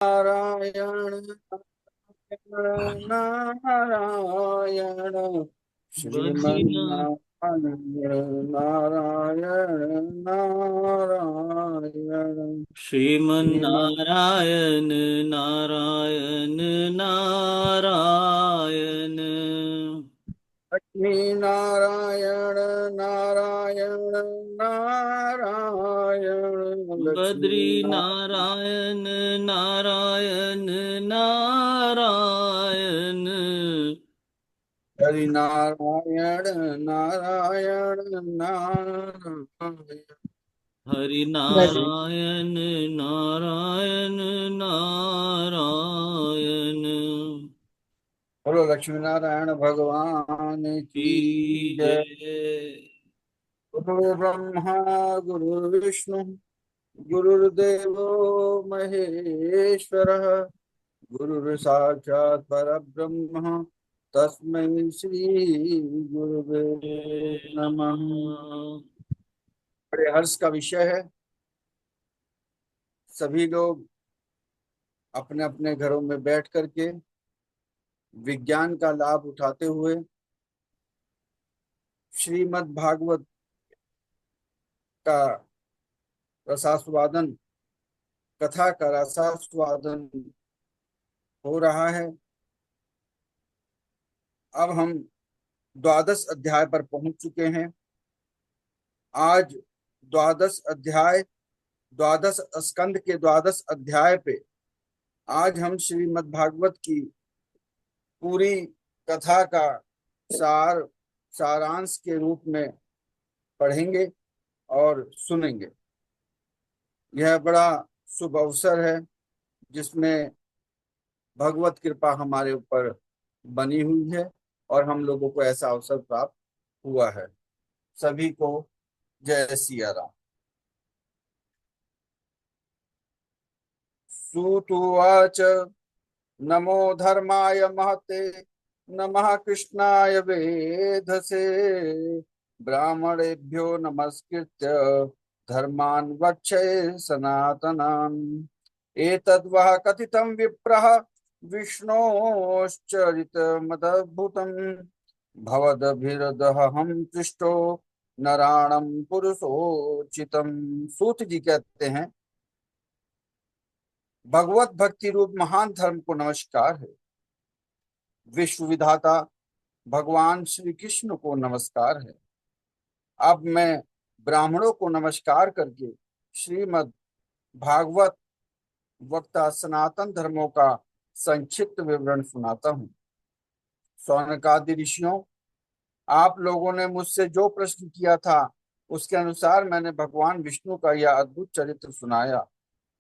नारायण नारायण बहिना श्रीमन्नारायण नारायण नारायण श्रीमन् श्रीमन्नारायण नारायण नारायण लक्ष्मी नारायण नारायण नारायण लक्ष्मी बद्री नारायण नारायण नारायण नारायण हरि नारायण नारायण नारायण हरि हरि नारायण नारायण नारायण बोलो लक्ष्मी नारायण भगवान की की जय। जय। गुरु ब्रह्मा गुरु विष्णु गुरुर्देवो महेश्वरः गुरुर् साक्षात् परब्रह्म तस्मै श्री गुरुवे नमः। बड़े हर्ष का विषय है। सभी लोग अपने अपने घरों में बैठ करके विज्ञान का लाभ उठाते हुए श्रीमद् भागवत का रसास्वादन, कथा का रसास्वादन हो रहा है। अब हम द्वादश अध्याय पर पहुंच चुके हैं। आज द्वादश अध्याय, द्वादश स्कंद के द्वादश अध्याय पे आज हम श्रीमद् भागवत की पूरी कथा का सार सारांश के रूप में पढ़ेंगे और सुनेंगे। यह बड़ा शुभ अवसर है जिसमें भगवत कृपा हमारे ऊपर बनी हुई है और हम लोगों को ऐसा अवसर प्राप्त हुआ है। सभी को जय सिया राम। सूतुवाच नमो धर्माय महते नमः कृष्णाय वेधसे ब्राह्मणेभ्यो नमस्कृत्य धर्मान् वक्षये सनातनान् एतद्वः कथितं विप्रः विष्णोश्चरितमद्भुतं भवदभिरदहं पृष्टो नराणं पुरुषोचितम्। सूत जी कहते हैं, भगवत भक्ति रूप महान धर्म को नमस्कार है। विश्व विधाता भगवान श्री कृष्ण को नमस्कार है। अब मैं ब्राह्मणों को नमस्कार करके श्रीमद् भागवत वक्ता सनातन धर्मों का संक्षिप्त विवरण सुनाता हूँ। सौनकादि ऋषियों, आप लोगों ने मुझसे जो प्रश्न किया था उसके अनुसार मैंने भगवान विष्णु का यह अद्भुत चरित्र सुनाया।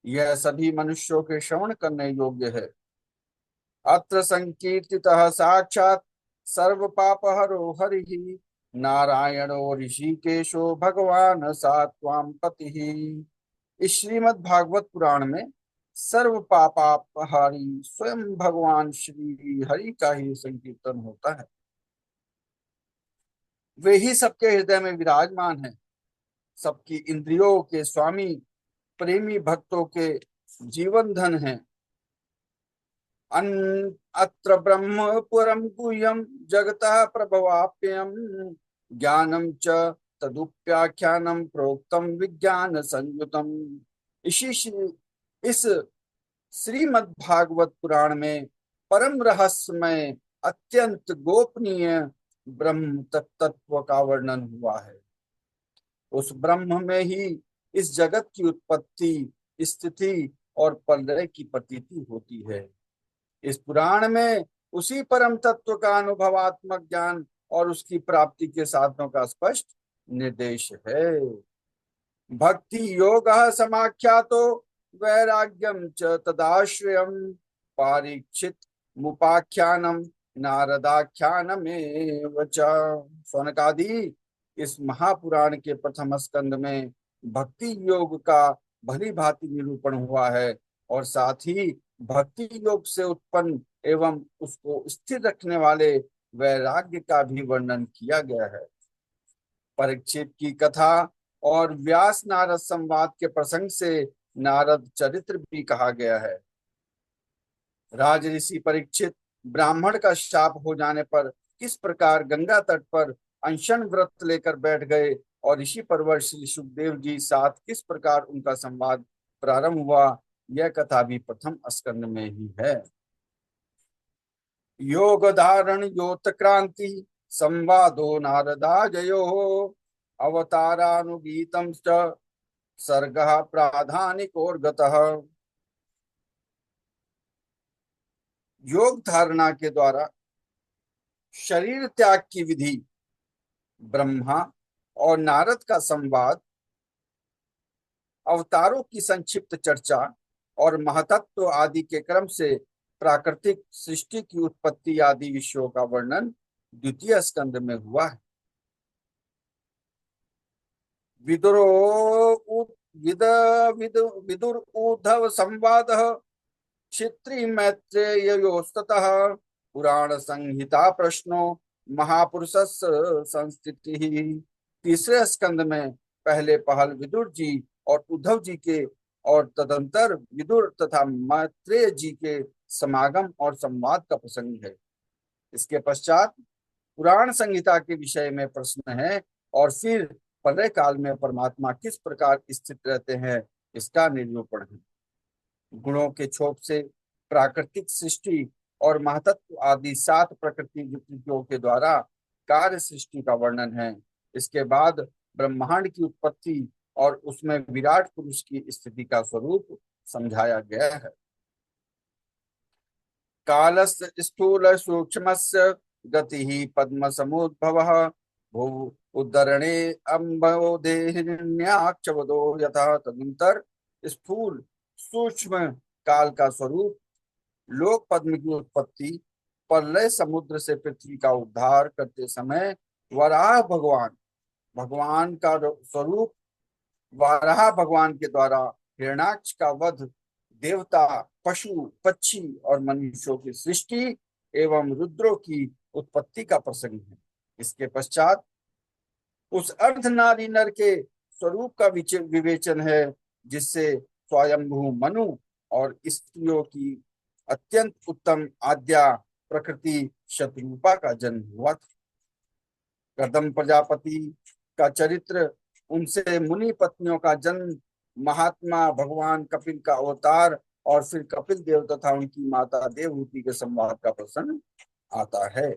यह सभी मनुष्यों के श्रवण करने योग्य है। अत्र संकीर्तितः साक्षात् सर्व पापहरो हरिः नारायणो ऋषिकेशो भगवान सात्वाम पतिः। इस श्रीमद् भागवत पुराण में सर्व पापापहारी स्वयं भगवान श्री हरि का ही संकीर्तन होता है। वे ही सबके हृदय में विराजमान है, सबकी इंद्रियों के स्वामी, प्रेमी भक्तों के जीवन धन है। अत्र ब्रह्म पुरम गुह्यम जगतः प्रभवाप्ययम् ज्ञानम च तदुप्याख्यानम प्रोक्तम विज्ञान संयुतम। इस श्रीमद् भागवत पुराण में परम रहस्यमय, अत्यंत गोपनीय ब्रह्म तत्व का वर्णन हुआ है। उस ब्रह्म में ही इस जगत की उत्पत्ति, स्थिति और प्रलय की प्रतीति होती है। इस पुराण में उसी परम तत्व का अनुभवात्मक ज्ञान और उसकी प्राप्ति के साधनों का स्पष्ट निर्देश है। भक्ति योग समाख्यातो वैराग्यम च तदाश्रयम पारीक्षित मुपाख्यानम नारदाख्यानमेव च। सौनकादि, इस महापुराण के प्रथम स्कंद में भक्ति योग का भली भांति निरूपण हुआ है और साथ ही भक्ति योग से उत्पन्न एवं उसको स्थिर रखने वाले वैराग्य का भी वर्णन किया गया है। परीक्षित की कथा और व्यास नारद संवाद के प्रसंग से नारद चरित्र भी कहा गया है। राज ऋषि परीक्षित, ब्राह्मण का शाप हो जाने पर किस प्रकार गंगा तट पर अनशन व्रत लेकर बैठ गए और ऋषि परवर श्री सुखदेव जी साथ किस प्रकार उनका संवाद प्रारंभ हुआ, यह कथा भी प्रथम स्कंद में ही है। योग धारण योत क्रांति संवादो नारदाजयो अवतारानुगीतम च सर्गः प्राधानिकोर्गतः। योग धारणा के द्वारा शरीर त्याग की विधि, ब्रह्मा और नारद का संवाद, अवतारों की संक्षिप्त चर्चा और महतत्व आदि के क्रम से प्राकृतिक सृष्टि की उत्पत्ति आदि विषयों का वर्णन द्वितीय स्कंद में हुआ है। विदुरो विद विद विदुर उद्धव संवाद क्षित्री मैत्रेयोस्ततः पुराण संहिता प्रश्नो महापुरुष संस्थिति। तीसरे स्कंद में पहले पहल विदुर जी और उद्धव जी के और तदंतर विदुर तथा मैत्रेय जी के समागम और संवाद का प्रसंग है। इसके पश्चात पुराण संहिता के विषय में प्रश्न है और फिर प्रलय काल में परमात्मा किस प्रकार स्थित रहते हैं इसका निरूपण है। गुणों के क्षोभ से प्राकृतिक सृष्टि और महतत्व आदि 7 प्रकृति विकृतियों के द्वारा कार्य सृष्टि का वर्णन है। इसके बाद ब्रह्मांड की उत्पत्ति और उसमें विराट पुरुष की स्थिति का स्वरूप समझाया गया है। कालस्य स्थूल सूक्ष्मस्य गति पद्म समुद्भवः भू उद्धरणे अम्बोदेहिन्याक्षवदो यथा। तदंतर स्थूल सूक्ष्म काल का स्वरूप, लोक पद्म की उत्पत्ति, प्रलय समुद्र से पृथ्वी का उद्धार करते समय वराह भगवान भगवान का स्वरूप, वराह भगवान के द्वारा हिरण्याक्ष का वध, देवता पशु पक्षी और मनुष्यों की सृष्टि एवं रुद्रों की उत्पत्ति का प्रसंग है। इसके पश्चात उस अर्ध नारी नर के स्वरूप का विवेचन है जिससे स्वयंभू मनु और स्त्रियों की अत्यंत उत्तम आद्या प्रकृति शत्रुपा का जन्म हुआ था। कदम प्रजापति का चरित्र, उनसे मुनि पत्नियों का जन्म, महात्मा भगवान कपिल का अवतार और फिर कपिल देव तथा उनकी माता देवहूति के संवाद का प्रसंग आता है।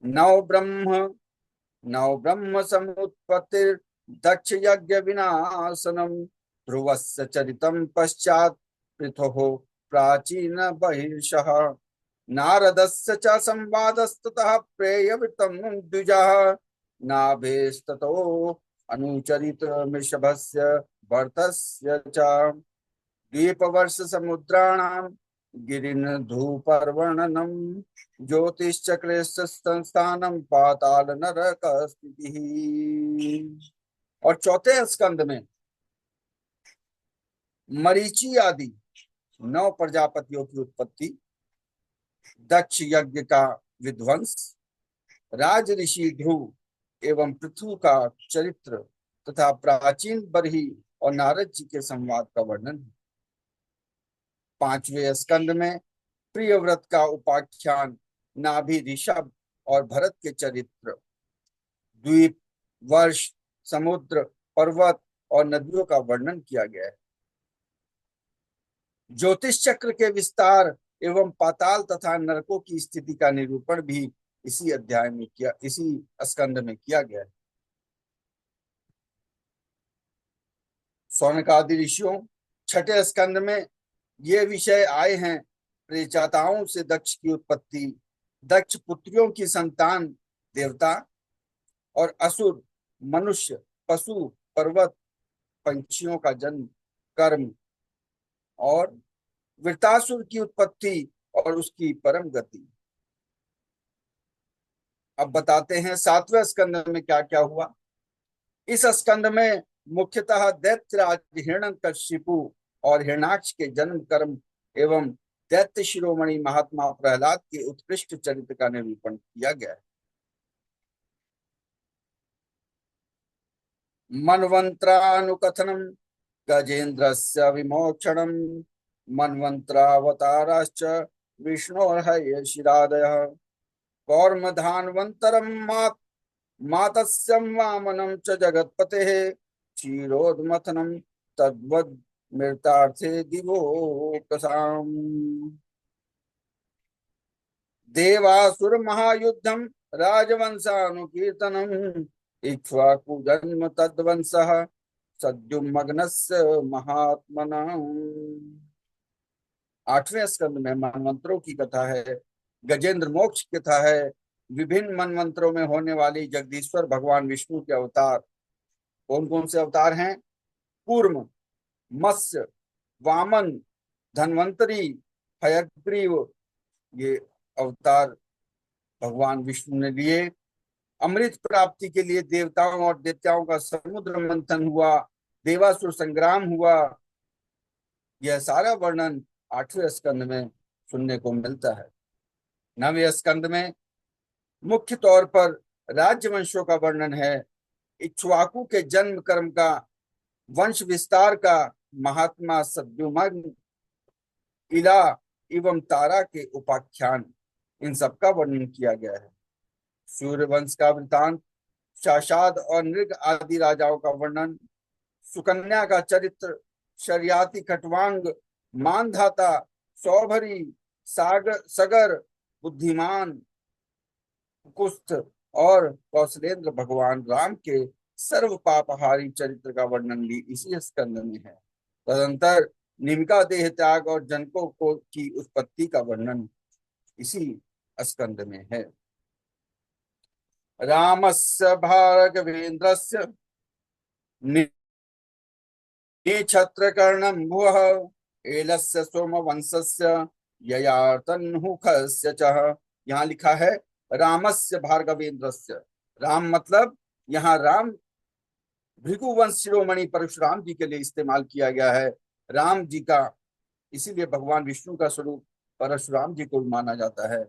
नव ब्रह्म समुत्पत्तिर दक्ष यज्ञ विनाशनम ध्रुवस्य चरितम पश्चात पृथो प्राचीन बहिर्षः नारदस्य च संवादस्ततः प्रेयवृतं द्विजः नाभेस्ततो अनुचरित मृषभस्य भरतस्य च द्वीपवर्ष समुद्राणां गिरिनधूपर्वर्णनम ज्योतिश्चक्रे संस्थानम पाताल नरक स्थिति। और चौथे स्कंद में मरीचि आदि 9 प्रजापतियों की उत्पत्ति, दक्ष यज्ञ का विध्वंस, राज ऋषि ध्रुव एवं पृथु का चरित्र तथा प्राचीन बरही और नारद जी के संवाद का वर्णन है। 5वें स्कंद में प्रियव्रत का उपाख्यान, नाभि ऋषभ और भरत के चरित्र, द्वीप वर्ष समुद्र पर्वत और नदियों का वर्णन किया गया है। ज्योतिष चक्र के विस्तार एवं पाताल तथा नरकों की स्थिति का निरूपण भी इसी अध्याय में इसी स्कंद में किया गया है। सौनकादि ऋषियों 6ठे स्कंद में ये विषय आए हैं। प्रेचाताओं से दक्ष की उत्पत्ति, दक्ष पुत्रियों की संतान देवता और असुर मनुष्य पशु पर्वत पंछियों का जन्म कर्म और वृतासुर की उत्पत्ति और उसकी परम गति। अब बताते हैं 7वें स्कंद में क्या क्या हुआ। इस स्कंद में मुख्यतः दैत्यराज हिरण्यकशिपु और हिरण्याक्ष के जन्म कर्म एवं दैत्य शिरोमणि महात्मा प्रहलाद के उत्कृष्ट चरित्र का निरूपण किया गया है। मनवंत्रानुकथनम गजेन्द्रस्य विमोक्षणम मन्वंतरावताराश्च विष्णोर्हयशिरादयः कौर्मधान्वन्तरं मातस्यं वामनं च जगत्पतेः क्षीरोदमथनं तद्वद् मृतार्थे दिवोकसाम्। देवासुर महायुद्धम राजवंशानुकीर्तनम इक्ष्वाकु जन्म तद्वंशः सद्युमग्नस्य महात्मना। आठवें स्कंद में मनमंत्रों की कथा है, गजेंद्र मोक्ष की कथा है। विभिन्न मनमंत्रों में होने वाली जगदीश्वर भगवान विष्णु के अवतार कौन कौन से अवतार हैं? कूर्म, मत्स्य, वामन, धन्वंतरी, हयग्रीव, ये अवतार भगवान विष्णु ने लिए। अमृत प्राप्ति के लिए देवताओं और दैत्यों का समुद्र मंथन हुआ, देवासुर संग्राम हुआ। यह सारा वर्णन आठवें स्कंद में सुनने को मिलता है। नवें स्कंद में मुख्य तौर पर राज्य वंशों का वर्णन है। इक्ष्वाकु के जन्म कर्म का, वंश विस्तार का, महात्मा सद्युमग्न, इला एवं तारा के उपाख्यान, इन सब का वर्णन किया गया है। सूर्यवंश का वृतांत, शाशाद और नृग आदि राजाओं का वर्णन, सुकन्या का चरित्र, शर्याती खटवांग, मानधाता, सौभरी, सगर, बुद्धिमान, कुस्थ और कौशलेंद्र भगवान राम के सर्व पापहारी चरित्र का वर्णन भी इसी स्कंद में है। तदंतर निमिका देह त्याग और जनकों को की उत्पत्ति का वर्णन इसी स्कंद में है। रामस्य भार्गवेन्द्रस्य निक्षत्रकर्णं भुवः एलस्य सोमवंशस्य ययातन्हुखस्य च। यहाँ लिखा है रामस्य भार्गवेन्द्रस्य। राम मतलब यहाँ राम भृगुवंश शिरोमणि परशुराम जी के लिए इस्तेमाल किया गया है। राम जी का, इसीलिए भगवान विष्णु का स्वरूप परशुराम जी को माना जाता है।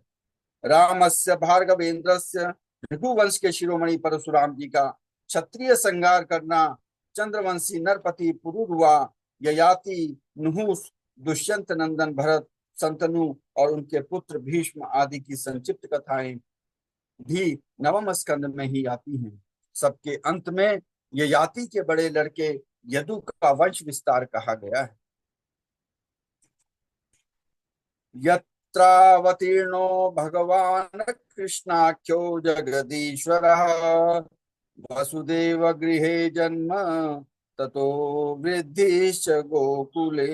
रामस्य भार्गवेन्द्रस्य, भृगुवंश के शिरोमणि परशुराम जी का क्षत्रिय संहार करना, चंद्रवंशी नरपति पुरुरवा, ययाति, नुहुस, दुष्यंत नंदन भरत, संतनु और उनके पुत्र भीष्म आदि की संक्षिप्त कथाएं भी नवम स्कंद में ही आती हैं। सबके अंत में ययाति के बड़े लड़के यदु का वंश विस्तार कहा गया है। यत्रावतीर्णो भगवान कृष्णाख्यो जगदीश्वरः वसुदेव गृहे जन्म ततो वृद्धिश्च गोकुले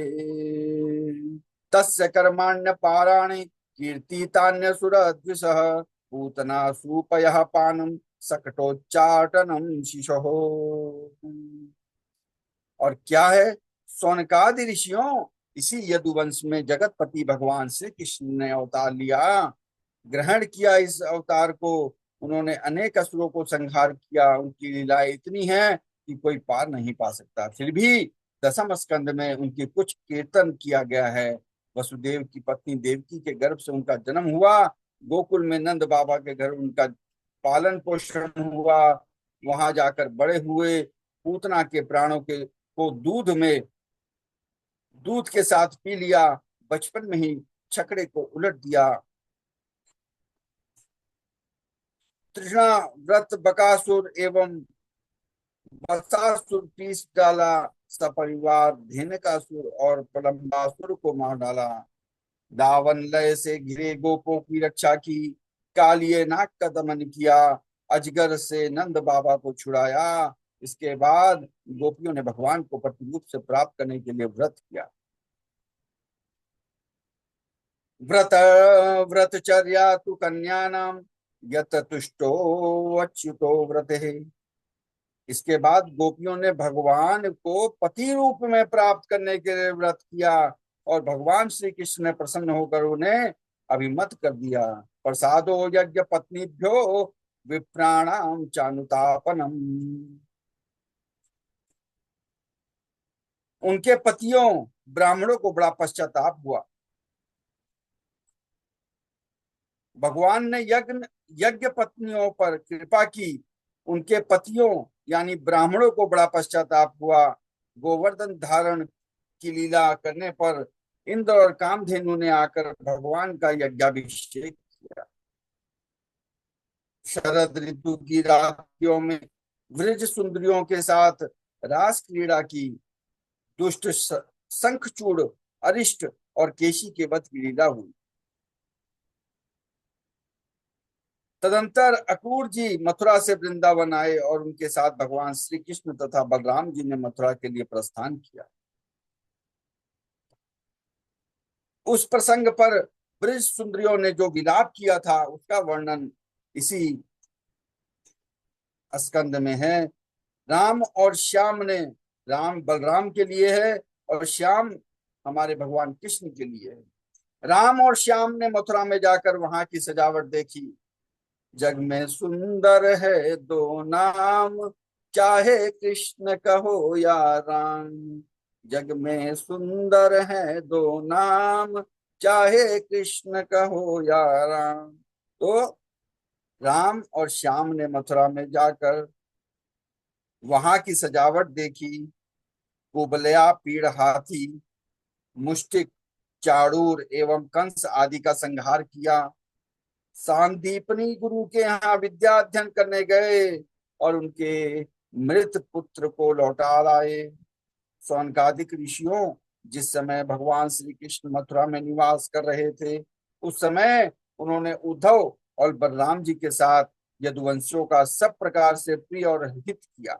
तस्य कर्माण्य पाराणि कीर्तितान्यसुरद्विषः पूतना सूपयः पानं सकटोच्चाटनं शिशोः। और क्या है? सौनकादि ऋषियों, इसी यदुवंश में जगतपति भगवान श्री कृष्ण ने अवतार लिया, ग्रहण किया इस अवतार को। उन्होंने अनेक असुरों को संहार किया। उनकी लीलाएं इतनी हैं कि कोई पार नहीं पा सकता। फिर भी दसम स्कंद में उनकी कुछ कीर्तन किया गया है। वसुदेव की पत्नी देवकी के गर्भ से उनका जन्म हुआ, गोकुल में नंद बाबा के घर उनका पालन पोषण हुआ, वहां जाकर बड़े हुए। पूतना के प्राणों के को दूध के साथ पी लिया, बचपन में ही छकड़े को उलट दिया। तृष्णा व्रत बकासुर एवं वत्सासुर पीस डाला, सपरिवार धेनुकासुर और प्रलंबासुर को मार डाला। दावन लय से घिरे गोपों की रक्षा की, कालिये नाग का दमन किया, अजगर से नंद बाबा को छुड़ाया। इसके बाद गोपियों ने भगवान को पति रूप से प्राप्त करने के लिए व्रत किया। व्रत व्रतचर्या तु कन्यानाम यत तुष्टो अच्युतो व्रत है। इसके बाद गोपियों ने भगवान को पति रूप में प्राप्त करने के लिए व्रत किया और भगवान श्री कृष्ण ने प्रसन्न होकर उन्हें अभिमत कर दिया। प्रसादो यज्ञ पत्नीभ्यो विप्राणाम चानुतापनम। उनके पतियों ब्राह्मणों को बड़ा पश्चाताप हुआ। भगवान ने यज्ञ पत्नियों पर कृपा की, उनके पतियों यानी ब्राह्मणों को बड़ा पश्चाताप हुआ। गोवर्धन धारण की लीला करने पर इंद्र और कामधेनु ने आकर भगवान का यज्ञाभिषेक किया। शरद ऋतु की रात्रियों में वृज सुंदरियों के साथ रास क्रीड़ा की। दुष्ट शंखचूड़, अरिष्ट और केशी के वध की लीला हुई। तदंतर अक्रूर जी मथुरा से वृंदावन आए और उनके साथ भगवान श्री कृष्ण तथा बलराम जी ने मथुरा के लिए प्रस्थान किया। उस प्रसंग पर ब्रज सुंदरियों ने जो विलाप किया था उसका वर्णन इसी स्कंद में है। राम और श्याम ने, राम बलराम के लिए है और श्याम हमारे भगवान कृष्ण के लिए है। राम और श्याम ने मथुरा में जाकर वहां की सजावट देखी। जग में सुंदर है दो नाम, चाहे कृष्ण कहो या राम। जग में सुंदर है दो नाम, चाहे कृष्ण कहो या राम। तो राम और श्याम ने मथुरा में जाकर वहां की सजावट देखी। कुबलया, पीड़ हाथी, मुष्टिक, चाड़ूर एवं कंस आदि का संहार किया। सांदीपनी गुरु के यहाँ विद्या अध्ययन करने गए और उनके मृत पुत्र को लौटा लाए। सौनकादिक ऋषियों, जिस समय भगवान श्री कृष्ण मथुरा में निवास कर रहे थे उस समय उन्होंने उद्धव और बलराम जी के साथ यदुवंशियों का सब प्रकार से प्रिय और हित किया।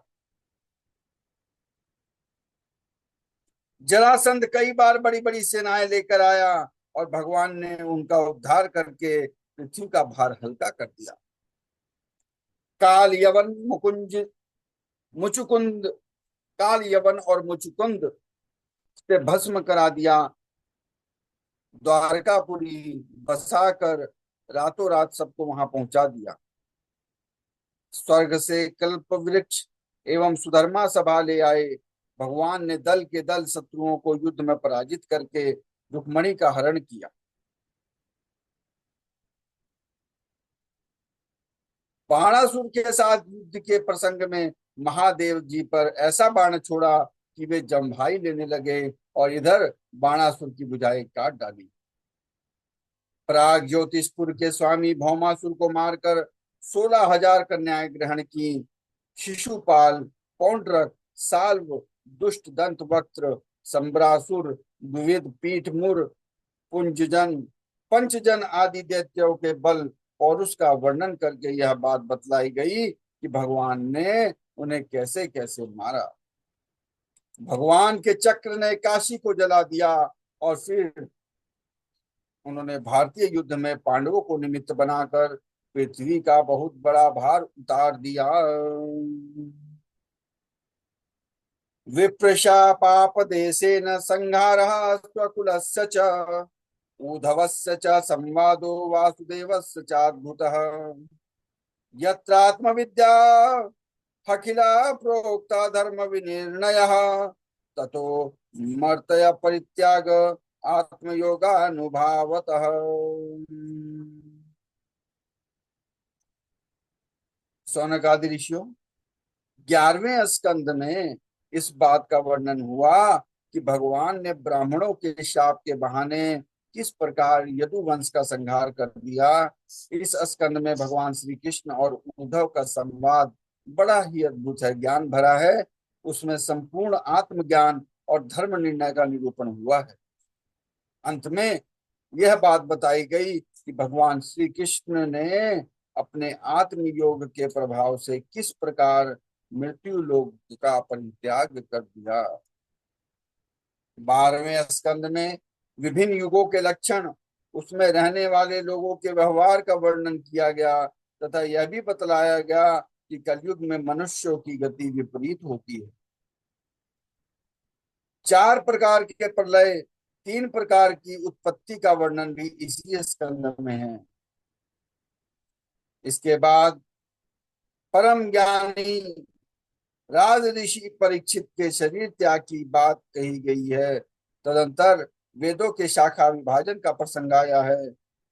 जरासंध कई बार बड़ी बड़ी सेनाएं लेकर आया और भगवान ने उनका उद्धार करके पृथ्वी का भार हल्का कर दिया। काल यवन मुकुंज मुचुकुंद काल यवन और मुचुकुंद से भस्म करा दिया। द्वारकापुरी बसाकर रातों रात सबको वहां पहुंचा दिया। स्वर्ग से कल्प वृक्ष एवं सुधर्मा सभा ले आए। भगवान ने दल के दल शत्रुओं को युद्ध में पराजित करके रुक्मणी का हरण किया। बाणासुर के साथ युद्ध के प्रसंग में महादेव जी पर ऐसा बाण छोड़ा कि वे जम्भाई लेने लगे और इधर बाणासुर की भुजाएं काट डाली। प्राग ज्योतिषपुर के स्वामी भौमासुर को मारकर 16,000 कन्याएं ग्रहण की। शिशुपाल, पौंड्रक, साल्व, दुष्ट दंत वक्त्र, संबरासुर, विविध पीठमुर, पुंजजन, पंचजन आदि दैत्यों के बल और उसका वर्णन करके यह बात बतलाई गई कि भगवान ने उन्हें कैसे कैसे मारा। भगवान के चक्र ने काशी को जला दिया और फिर उन्होंने भारतीय युद्ध में पांडवों को निमित्त बनाकर पृथ्वी का बहुत बड़ा भार उतार दिया। विप्रशापाप देशेन संहारः स्वकुलस्य च, उद्धवस्य च संवादो वासुदेवस्य चाद्भुतः। यत्रात्मविद्या अखिला प्रोक्ता धर्म विनिर्णयः, ततो मर्त्य परित्याग आत्मयोगानुभावतः। सौनक आदि ऋषियों, 11वें स्कंद में इस बात का वर्णन हुआ कि भगवान ने ब्राह्मणों के शाप के बहाने किस प्रकार यदुवंश का संहार कर दिया। इस स्कंद में भगवान श्री कृष्ण और उद्धव का संवाद बड़ा ही अद्भुत है, ज्ञान भरा है। उसमें संपूर्ण आत्मज्ञान और धर्म निर्णय का निरूपण हुआ है। अंत में यह बात बताई गई कि भगवान श्री कृष्ण ने अपने आत्म योग के प्रभाव से किस प्रकार मृत्यु लोक का परित्याग कर दिया। 12वें स्कंद में विभिन्न युगों के लक्षण, उसमें रहने वाले लोगों के व्यवहार का वर्णन किया गया तथा यह भी बतलाया गया कि कलयुग में मनुष्यों की गति विपरीत होती है। 4 प्रकार के प्रलय, 3 प्रकार की उत्पत्ति का वर्णन भी इसी स्कंद में है। इसके बाद परम ज्ञानी राज ऋषि परीक्षित के शरीर त्याग की बात कही गई है। तदंतर वेदों के शाखा विभाजन का प्रसंग आया है।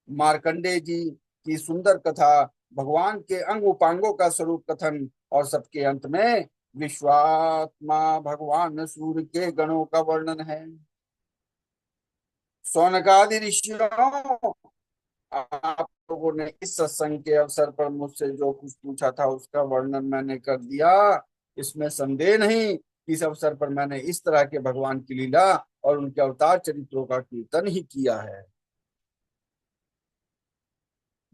मार्कंडे जी की सुंदर कथा, भगवान के अंग उपांगों का स्वरूप कथन और सबके अंत में विश्वात्मा भगवान सूर्य के गणों का वर्णन है। शौनकादि ऋषियों, आप लोगों ने इस सत्संग के अवसर पर मुझसे जो कुछ पूछा था उसका वर्णन मैंने कर दिया। इसमें संदेह नहीं कि इस अवसर पर मैंने इस तरह के भगवान की लीला और उनके अवतार चरित्रों का कीर्तन ही किया है।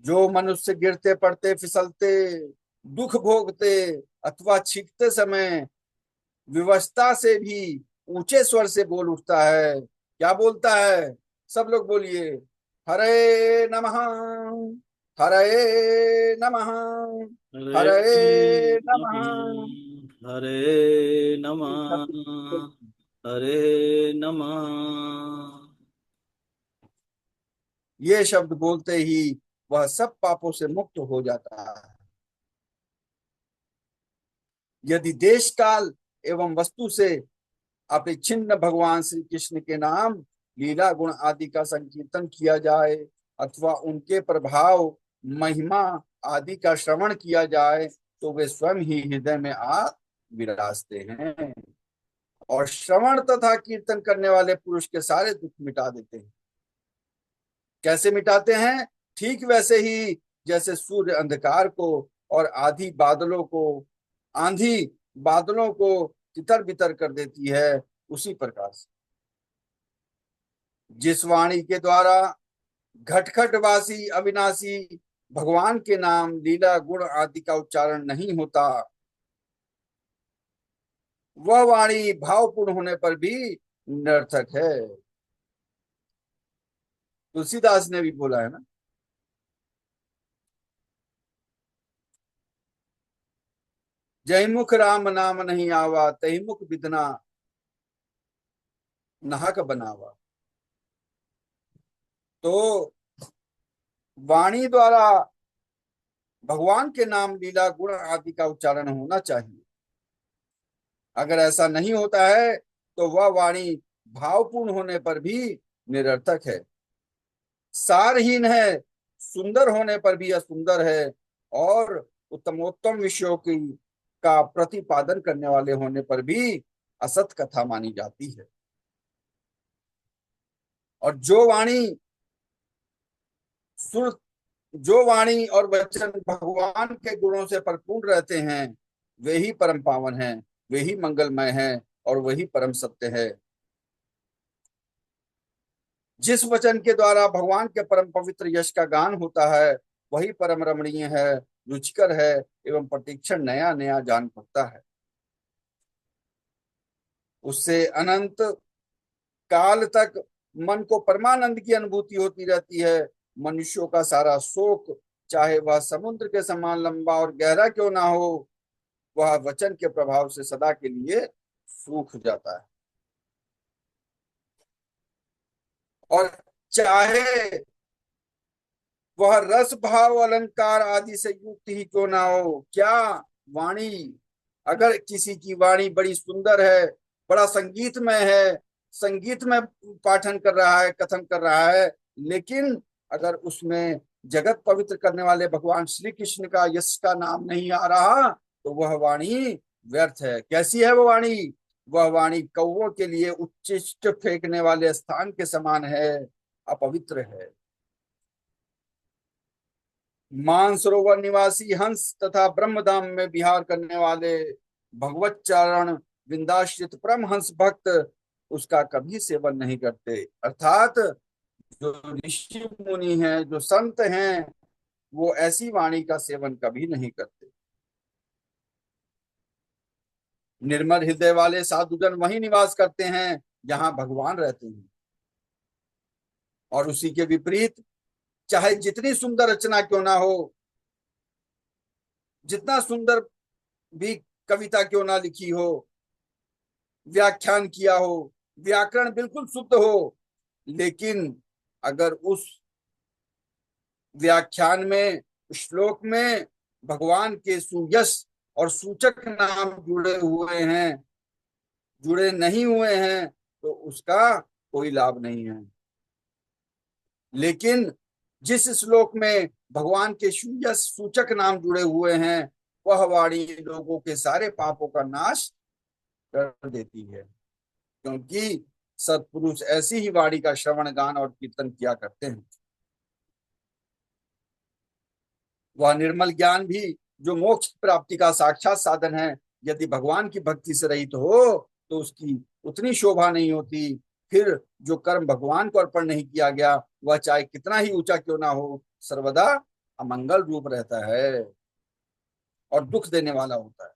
जो मनुष्य गिरते पड़ते फिसलते, दुख भोगते अथवा छींकते समय विवशता से भी ऊंचे स्वर से बोल उठता है, क्या बोलता है? सब लोग बोलिए, हरे नमः, हरे नमः, हरे हरे नमः। नमः, हरे नमः, हरे नमः। ये शब्द बोलते ही वह सब पापों से मुक्त हो जाता है। यदि देश काल एवं वस्तु से अपरिच्छिन्न भगवान श्री कृष्ण के नाम, लीला गुण आदि का संकीर्तन किया जाए अथवा उनके प्रभाव, महिमा आदि का श्रवण किया जाए तो वे स्वयं ही हृदय में आ विराजते हैं और श्रवण तथा कीर्तन करने वाले पुरुष के सारे दुख मिटा देते हैं। कैसे मिटाते हैं? ठीक वैसे ही जैसे सूर्य अंधकार को और आंधी बादलों को तितर बितर कर देती है, उसी प्रकार से जिस वाणी के द्वारा घटघटवासी अविनाशी भगवान के नाम, लीला गुण आदि का उच्चारण नहीं होता, वह वाणी भावपूर्ण होने पर भी निरर्थक है। तुलसीदास ने भी बोला है ना, जय मुख राम नाम नहीं आवा, तही मुख बिदना नाहक बनावा। तो वाणी द्वारा भगवान के नाम, लीला गुण आदि का उच्चारण होना चाहिए। अगर ऐसा नहीं होता है तो वह वाणी भावपूर्ण होने पर भी निरर्थक है, सारहीन है, सुंदर होने पर भी असुंदर है और उत्तमोत्तम विषयों की का प्रतिपादन करने वाले होने पर भी असत कथा मानी जाती है। और सुर जो वाणी और वचन भगवान के गुणों से परिपूर्ण रहते हैं, वे ही परम पावन हैं, वे ही मंगलमय हैं और वही परम सत्य है। जिस वचन के द्वारा भगवान के परम पवित्र यश का गान होता है, वही परम रमणीय है, रुचिकर है एवं प्रतिक्षण नया नया जान पड़ता है। उससे अनंत काल तक मन को परमानंद की अनुभूति होती रहती है। मनुष्यों का सारा शोक, चाहे वह समुद्र के समान लंबा और गहरा क्यों ना हो, वह वचन के प्रभाव से सदा के लिए सूख जाता है। और चाहे वह रस भाव अलंकार आदि से युक्त ही क्यों ना हो, क्या वाणी, अगर किसी की वाणी बड़ी सुंदर है, बड़ा संगीतमय है, संगीत में पाठन कर रहा है, कथन कर रहा है, लेकिन अगर उसमें जगत पवित्र करने वाले भगवान श्री कृष्ण का, यश का नाम नहीं आ रहा, तो वह वाणी व्यर्थ है। कैसी है वह वाणी? वह वाणी कौवों के लिए उच्चिष्ट फेंकने वाले स्थान के समान है, अपवित्र है। मानसरोवर निवासी हंस तथा ब्रह्मधाम में विहार करने वाले भगवत चारण विंदाश्रित परम हंस भक्त उसका कभी सेवन नहीं करते। अर्थात जो ऋषि मुनि हैं, जो संत हैं, वो ऐसी वाणी का सेवन कभी नहीं करते। निर्मल हृदय वाले साधुजन वही निवास करते हैं जहां भगवान रहते हैं। और उसी के विपरीत, चाहे जितनी सुंदर रचना क्यों ना हो, जितना सुंदर भी कविता क्यों ना लिखी हो, व्याख्यान किया हो, व्याकरण बिल्कुल शुद्ध हो, लेकिन अगर उस व्याख्यान में, श्लोक में भगवान के सुयश और सूचक नाम जुड़े नहीं हुए हैं, तो उसका कोई लाभ नहीं है। लेकिन जिस श्लोक में भगवान के सुयश सूचक नाम जुड़े हुए हैं, वह वाणी लोगों के सारे पापों का नाश कर देती है। क्योंकि सत्पुरुष ऐसी ही वाणी का श्रवण गान और कीर्तन किया करते हैं। वह निर्मल ज्ञान भी जो मोक्ष प्राप्ति का साक्षात साधन है, यदि भगवान की भक्ति से रहित हो तो उसकी उतनी शोभा नहीं होती। फिर जो कर्म भगवान को अर्पण नहीं किया गया, वह चाहे कितना ही ऊंचा क्यों ना हो, सर्वदा अमंगल रूप रहता है और दुख देने वाला होता है।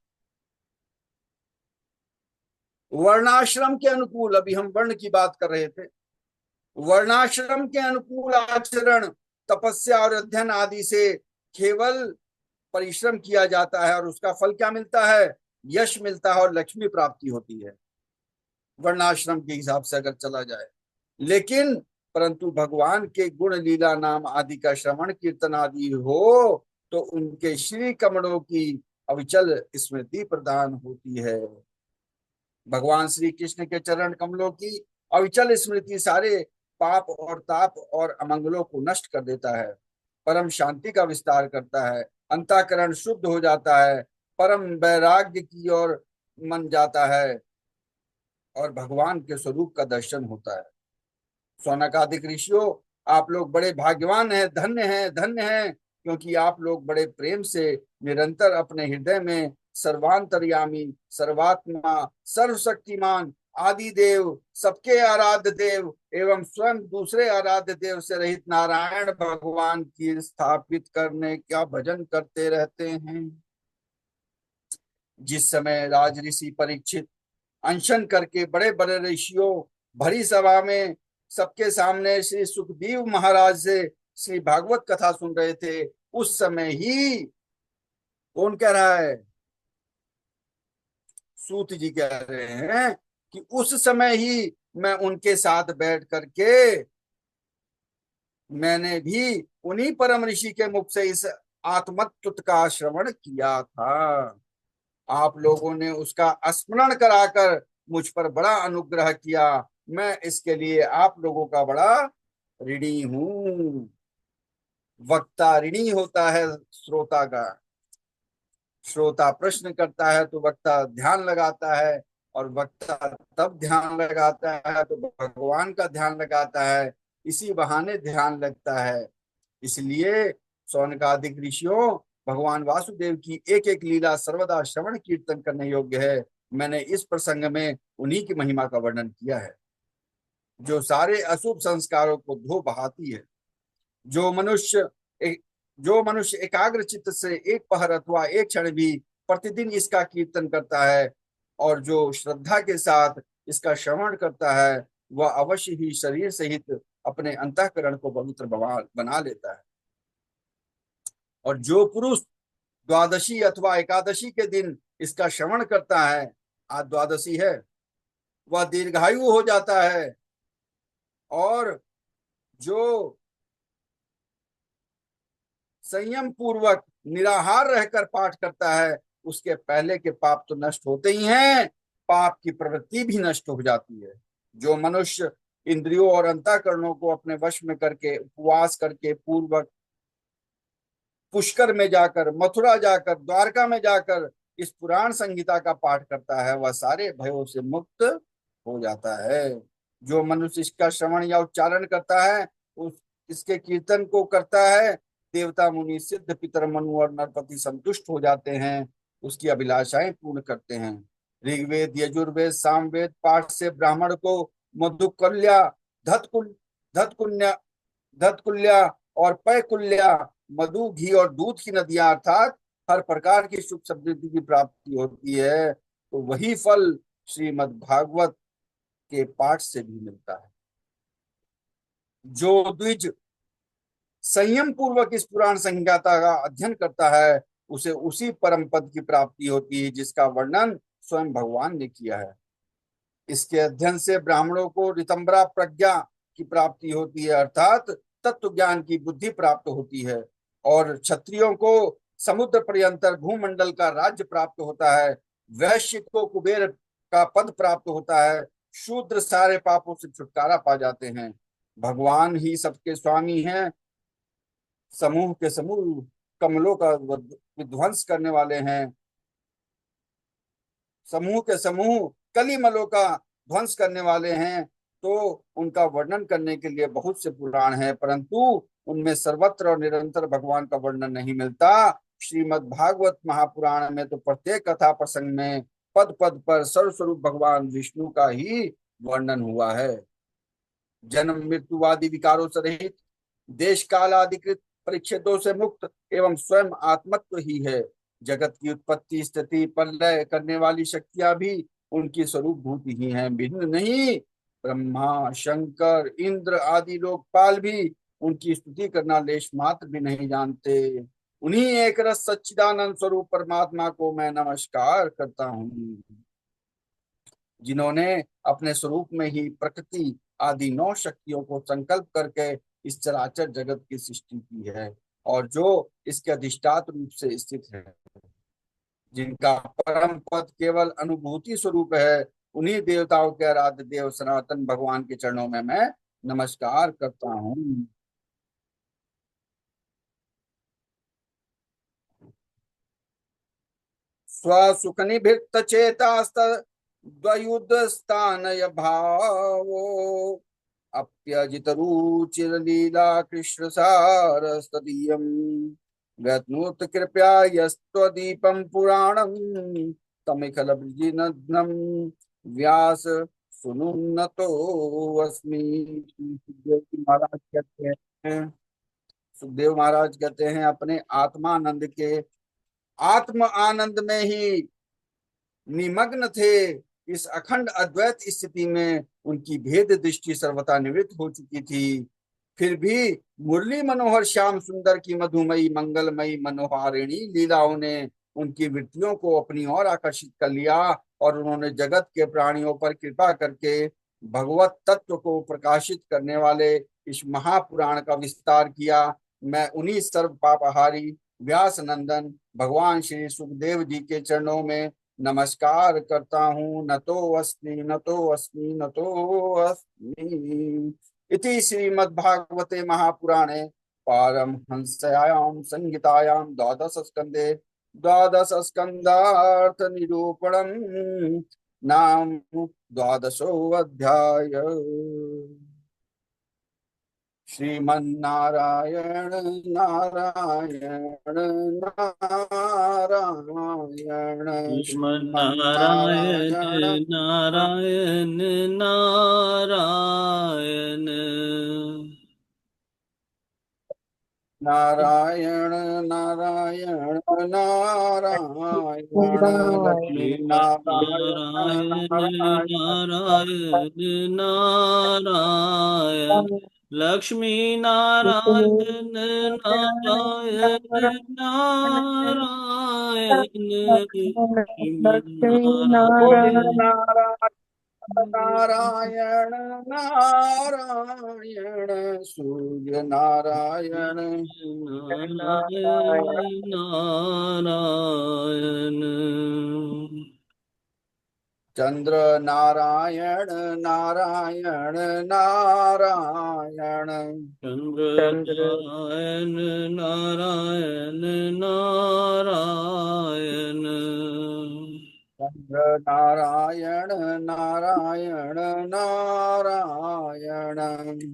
वर्णाश्रम के अनुकूल, अभी हम वर्ण की बात कर रहे थे, वर्णाश्रम के अनुकूल आचरण, तपस्या और अध्ययन आदि से केवल परिश्रम किया जाता है और उसका फल क्या मिलता है? यश मिलता है और लक्ष्मी प्राप्ति होती है, वर्णाश्रम के हिसाब से अगर चला जाए। लेकिन परंतु भगवान के गुण लीला नाम आदि का श्रवण कीर्तन आदि हो तो उनके श्री कमलों की अविचल स्मृति प्रदान होती है। भगवान श्री कृष्ण के चरण कमलों की अविचल स्मृति सारे पाप और ताप और अमंगलों को नष्ट कर देता है, परम शांति का विस्तार करता है, अंतःकरण शुद्ध हो जाता है, परम वैराग्य की ओर मन जाता है और भगवान के स्वरूप का दर्शन होता है। सौनकादिक ऋषियों, आप लोग बड़े भाग्यवान हैं, धन्य हैं, धन्य हैं, क्योंकि आप लोग बड़े प्रेम से निरंतर अपने हृदय में सर्वांतर्यामी, सर्वात्मा, सर्वशक्तिमान, आदि देव, सबके आराध्य देव एवं स्वयं दूसरे आराध्य देव से रहित नारायण भगवान की स्थापित करने का भजन करते रहते हैं। जिस समय राज ऋषि परीक्षित अनशन करके बड़े बड़े ऋषियों भरी सभा में सबके सामने श्री सुखदेव महाराज से श्री भागवत कथा सुन रहे थे, उस समय ही कौन कह रहा है? सूत जी कह रहे हैं कि उस समय ही मैं उनके साथ बैठ करके मैंने भी उन्हीं परम ऋषि के मुख से इस आत्मतत्व का श्रवण किया था। आप लोगों ने उसका स्मरण कराकर मुझ पर बड़ा अनुग्रह किया, मैं इसके लिए आप लोगों का बड़ा ऋणी हूं। वक्ता ऋणी होता है श्रोता का, श्रोता प्रश्न करता है तो वक्ता ध्यान लगाता है, और वक्ता तब ध्यान लगाता है तो भगवान का ध्यान लगाता है, इसी बहाने ध्यान लगता है। इसलिए सौनकादिक ऋषियों, भगवान वासुदेव की एक एक लीला सर्वदा श्रवण कीर्तन करने योग्य है। मैंने इस प्रसंग में उन्हीं की महिमा का वर्णन किया है, जो सारे अशुभ संस्कारों को धो बहाती है। जो मनुष्य जो मनुष्य एकाग्र चित्त से एक पहर अथवा एक क्षण भी प्रतिदिन इसका कीर्तन करता है और जो श्रद्धा के साथ इसका श्रवण करता है, वह अवश्य ही शरीर सहित अपने अंतःकरण को पवित्र बना लेता है। और जो पुरुष द्वादशी अथवा एकादशी के दिन इसका श्रवण करता है, आज द्वादशी है, वह दीर्घायु हो जाता है। और जो संयम पूर्वक निराहार रहकर पाठ करता है, उसके पहले के पाप तो नष्ट होते ही हैं, पाप की प्रवृत्ति भी नष्ट हो जाती है। जो मनुष्य इंद्रियों और अंतःकरणों को अपने वश में करके उपवास करके पूर्वक पुष्कर में जाकर, मथुरा जाकर, द्वारका में जाकर इस पुराण संहिता का पाठ करता है, वह सारे भयों से मुक्त हो जाता है। जो मनुष्य इसका श्रवण या उच्चारण करता है, उस इसके कीर्तन को करता है, देवता मुनि सिद्ध पितर मनु और नरपति संतुष्ट हो जाते हैं, उसकी अभिलाषाएं पूर्ण करते हैं। ऋग्वेद, यजुर्वेद, सामवेद पाठ से ब्राह्मण को मधुकुल्या, धतकुल धतकुल्या धतकुल्या और पैकुल्या, मधु, घी और दूध की नदियां, अर्थात हर प्रकार की सुख समृद्धि की प्राप्ति होती है। तो वही फल श्रीमद् भागवत के पाठ से भी मिलता है। जो द्विज संयम पूर्वक इस पुराण संहिता का अध्ययन करता है, उसे उसी परम पद की प्राप्ति होती है जिसका वर्णन स्वयं भगवान ने किया है। इसके अध्ययन से ब्राह्मणों को ऋतंबरा प्रज्ञा की प्राप्ति होती है, अर्थात तत्व ज्ञान की बुद्धि प्राप्त होती है। और क्षत्रियों को समुद्र पर्यंतर भूमंडल का राज्य प्राप्त होता है। वैश्य को कुबेर का पद प्राप्त होता है। शूद्र सारे पापों से छुटकारा पा जाते हैं। भगवान ही सबके स्वामी हैं, समूह के समूह कमलों का विध्वंस करने वाले हैं, समूह के समूह कलिमलों का ध्वंस करने वाले हैं। तो उनका वर्णन करने के लिए बहुत से पुराण हैं, परंतु उनमें सर्वत्र और निरंतर भगवान का वर्णन नहीं मिलता। श्रीमद् भागवत महापुराण में तो प्रत्येक कथा प्रसंग में पद पद पर सर्वस्वरूप भगवान विष्णु का ही वर्णन हुआ है। जन्म मृत्युवादी विकारों से रहित, देश काल अधिकृत, परिच्छेदों से मुक्त एवं स्वयं आत्मत्व ही है। जगत की उत्पत्ति स्थिति प्रलय करने वाली शक्तियां भी उनकी स्वरूप भूति ही हैं, भिन्न नहीं। ब्रह्मा शंकर इंद्र आदि लोकपाल भी उनकी स्तुति करना लेश मात्र भी नहीं जानते। उन्हीं एक रस सच्चिदानंद स्वरूप परमात्मा को मैं नमस्कार करता हूँ, जिन्होंने अपने स्वरूप में ही प्रकृति आदि 9 शक्तियों को संकल्प करके इस चराचर जगत की सृष्टि की है और जो इसके अधिष्ठात रूप से स्थित है, जिनका परम पद केवल अनुभूति स्वरूप है। उन्हीं देवताओं के आराध्य देव सनातन भगवान के चरणों में मैं नमस्कार करता हूँ। स्वसुखनिभृत चेतास्त द्वयुदस्तानय भावो अप्यजित रुचिरलीला कृष्ण सारस्तदीयम् व्यतनोत कृपया यस्त्वदीपं पुराणं तमिखल ब्रजिनघ्नं व्यास सुनुन्नतो अस्मि। सुखदेव जी महाराज कहते हैं, सुखदेव महाराज कहते हैं, अपने आत्मानंद के आत्म आनंद में ही निमग्न थे। इस अखंड अद्वैत स्थिति में उनकी भेद दृष्टि सर्वथा निवृत्त हो चुकी थी। फिर भी मुरली मनोहर श्याम सुंदर की मधुमयी मंगलमयी मनोहारिणी लीलाओं ने उनकी वृत्तियों को अपनी ओर आकर्षित कर लिया और उन्होंने जगत के प्राणियों पर कृपा करके भगवत तत्व को प्रकाशित करने वाले इस महापुराण का विस्तार किया। मैं उन्हीं सर्व पापहारी व्यास नंदन भगवान श्री सुखदेव जी के चरणों में नमस्कार करता हूँ। न तो अस्मि न तो अस्मि न तो अस्मि। इति श्रीमद्भागवते महापुराणे पारमहंस्यां संहितायां द्वादश स्कंदार्थ निरूपणं नाम 12वाध्याय। श्रीमन्नारायण नारायण नारायण श्रीमन्नारायण श्रीमन्नारायण नारायण नारायण नारायण नारायण नारायण लक्ष्मी नारायण नारायण नारायण नारायण नारायण लक्ष्मी नारायण नारायण नारायण सूर्य श्रीमन्नारायण नारायण नारायण सूर्य नारायण नारायण नारायण चंद्र नारायण नारायण नारायण चंद्र नारायण नारायण नारायण चंद्र नारायण नारायण नारायण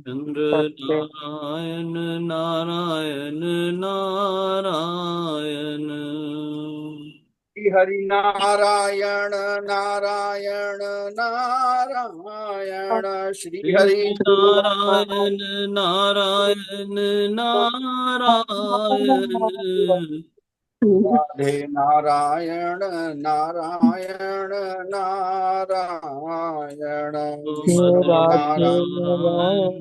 चंद्र नारायण नारायण नारायण श्री हरि नारायण नारायण नारायण श्री हरि श्री नारायण नारायण नारायण राधे नारायण नारायण नारायण ओ विष्णु राधे नारायण नारायण